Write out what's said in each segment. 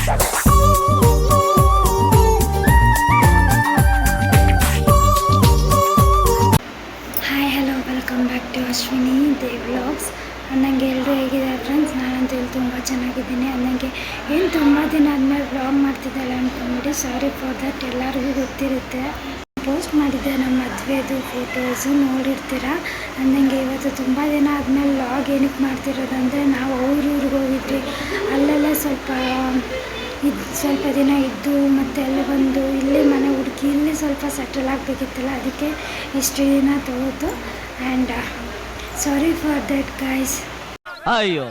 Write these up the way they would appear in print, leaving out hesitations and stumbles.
Hi hello welcome back to Ashwini Dev vlogs. ಅನ್ನಂಗೆ ಎಲ್ಲರೂ ಹೇಗಿದ್ದಾರೆ ಫ್ರೆಂಡ್ಸ್? ನಾನಂತೂ ಇಲ್ಲಿ ತುಂಬ ಚೆನ್ನಾಗಿದ್ದೀನಿ. ಅನ್ನಂಗೆ ಏನು ತುಂಬ ದಿನ ಆದಮೇಲೆ ವ್ಲಾಗ್ ಮಾಡ್ತಿದ್ದಲ್ಲ ಅಂದ್ಕೊಂಡ್ಬಿಟ್ಟು ಸಾರಿ ಫಾರ್ ದಟ್. ಎಲ್ಲರಿಗೂ ಗೊತ್ತಿರುತ್ತೆ, ಪೋಸ್ಟ್ ಮಾಡಿದ್ದೆ ನಮ್ಮ ಮದುವೆದು ಫೋಟೋಸು ನೋಡಿರ್ತೀರ. ಅನ್ನಂಗೆ ಇವತ್ತು ತುಂಬ ದಿನ ಆದಮೇಲೆ ವ್ಲಾಗ್ ಏನಕ್ಕೆ ಮಾಡ್ತಿರೋದಂದರೆ, ನಾವು ಊರಿಗೆ ಹೋಗಿದ್ವಿ. ಅಲ್ಲೆಲ್ಲ ಸ್ವಲ್ಪ ದಿನ ಇದ್ದು ಮತ್ತೆ ಅಲ್ಲಿ ಬಂದು ಇಲ್ಲಿ ಮನೆ ಹುಡುಕಿ ಇಲ್ಲಿ ಸ್ವಲ್ಪ ಸೆಟಲ್ ಆಗಬೇಕಿತ್ತಲ್ಲ, ಅದಕ್ಕೆ ಇಷ್ಟು ದಿನ ತಗೋತು. And sorry for that guys. ಅಯ್ಯೋ,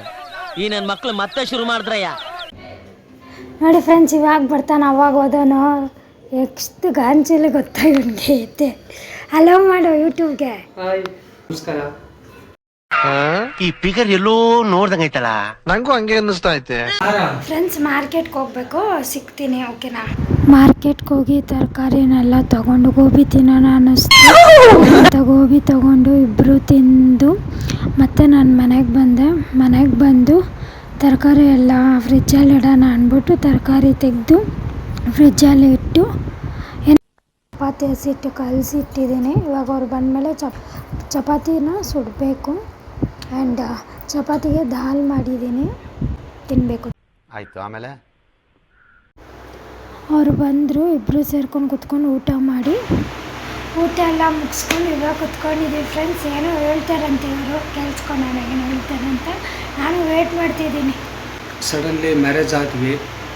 ಈ ನನ್ನ ಮಕ್ಳು ಮತ್ತೆ ಶುರು ಮಾಡಿದ್ರಯ್ಯ. ನೋಡಿ ಫ್ರೆಂಡ್ಸ್, ಇವಾಗ ಬರ್ತಾನೆ. ಅವಾಗ ಹೋದನು ಎಷ್ಟು ಗಾಂಚಿಲ್ಲ ಗೊತ್ತಾ ಇವನಿಗೆ ಐತೆ. ಹಲೋ ಮಾಡು ಯೂಟ್ಯೂಬ್ಗೆ. ನಮಸ್ಕಾರ. ಈ ಪಿಗರ್ ಎಲ್ಲೋ ನೋಡ್ದಂಗೈತಲ್ಲ, ನಂಗೂ ಹಂಗೆ ಅನ್ನಿಸ್ತಾ ಐತೆ. ಫ್ರೆಂಡ್ಸ್, ಮಾರ್ಕೆಟ್ಗೆ ಹೋಗ್ಬೇಕು, ಸಿಗ್ತೀನಿ, ಓಕೆನಾ? ಮಾರ್ಕೆಟ್ಗೆ ಹೋಗಿ ತರಕಾರಿನೆಲ್ಲ ತಗೊಂಡು ಗೋಬಿ ತಿನ್ನೋಣ ಅನ್ನಿಸ್ತು. ಗೋಬಿ ತಗೊಂಡು ಇಬ್ಬರು ತಿಂದು ಮತ್ತೆ ನಾನು ಮನೆಗೆ ಬಂದು ತರಕಾರಿ ಎಲ್ಲ ಫ್ರಿಜ್ಜಲ್ಲಿ ಇಡೋಣ ಅಂದ್ಬಿಟ್ಟು ತರಕಾರಿ ತೆಗೆದು ಫ್ರಿಜ್ಜಲ್ಲಿ ಇಟ್ಟು ಚಪಾತಿ ಹಸಿಟ್ಟು ಕಲಸಿಟ್ಟಿದ್ದೀನಿ. ಇವಾಗ ಅವ್ರು ಬಂದಮೇಲೆ ಚಪಾತಿನ ಸುಡಬೇಕು. ಆ್ಯಂಡ್ ಚಪಾತಿಗೆ ದಾಲ್ ಮಾಡಿದ್ದೀನಿ, ತಿನ್ನಬೇಕು. ಆಯ್ತು. ಆಮೇಲೆ ಅವರು ಬಂದರು, ಇಬ್ಬರು ಸೇರ್ಕೊಂಡು ಕುತ್ಕೊಂಡು ಊಟ ಎಲ್ಲ ಮುಗಿಸ್ಕೊಂಡು ಇವಾಗ ಕುತ್ಕೊಂಡಿದ್ದೀವಿ. ಫ್ರೆಂಡ್ಸ್, ಏನೋ ಹೇಳ್ತಾರಂತೆ ಇವರು, ಕೇಳಿಸ್ಕೊಂಡು ನನಗೇನೋ ಹೇಳ್ತಾರಂತ. ನಾನು ವೇಟ್ ಮಾಡ್ತಿದ್ದೀನಿ. ಸಡನ್ಲಿ ಮ್ಯಾರೇಜ್ ಆದ್ವಿ.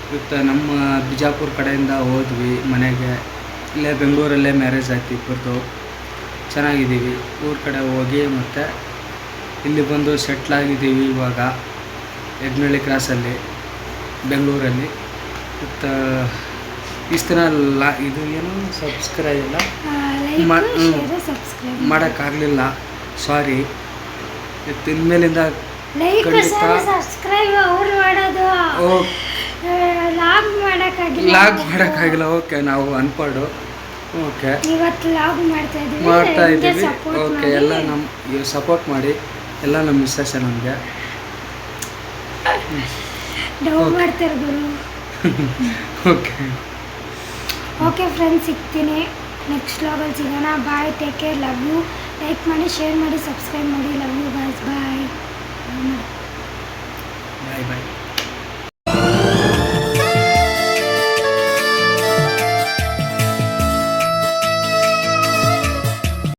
ಇವತ್ತು ನಮ್ಮ ಬಿಜಾಪುರ ಕಡೆಯಿಂದ ಹೋದ್ವಿ ಮನೆಗೆ. ಇಲ್ಲೇ ಬೆಂಗಳೂರಲ್ಲೇ ಮ್ಯಾರೇಜ್ ಆಯ್ತು ಇಬ್ಬರದು. ಚೆನ್ನಾಗಿದ್ದೀವಿ. ಊರ ಕಡೆ ಹೋಗಿ ಮತ್ತು ಇಲ್ಲಿ ಬಂದು ಸೆಟ್ಲಾಗಿದ್ದೀವಿ ಇವಾಗ ಯಜ್ಞಳ್ಳಿ ಕ್ರಾಸಲ್ಲಿ ಬೆಂಗಳೂರಲ್ಲಿ. ಮತ್ತು ಇಷ್ಟು ದಿನ ಇದು ಏನು ಸಬ್ಸ್ಕ್ರೈಬ್ ಎಲ್ಲ ಮಾಡೋಕ್ಕಾಗಲಿಲ್ಲ, ಸಾರಿ. ಇನ್ಮೇಲಿಂದ ಲಾಗ್ ಮಾಡೋಕ್ಕಾಗಿಲ್ಲ. ಓಕೆ, ನಾವು ಅನ್ಪಡು. ಓಕೆ, ಮಾಡ್ತಾ ಇದ್ದೀವಿ. ಓಕೆ, ಎಲ್ಲ ನಮ್ಮ ಸಪೋರ್ಟ್ ಮಾಡಿ, ಎಲ್ಲ ನಮ್ಮ ಮಿಸ್ಸಸ್ ನಮಗೆ ಓಕೆ ಫ್ರೆಂಡ್ಸ್, ಸಿಗ್ತೀನಿ ನೆಕ್ಸ್ಟ್ ವ್ಲಾಗಲ್ಲಿ ಸಿಗೋಣ. Bye, take care, love you. Like ಮಾಡಿ, ಶೇರ್ ಮಾಡಿ, ಸಬ್ಸ್ಕ್ರೈಬ್ ಮಾಡಿ. Love you guys, bye. Bye.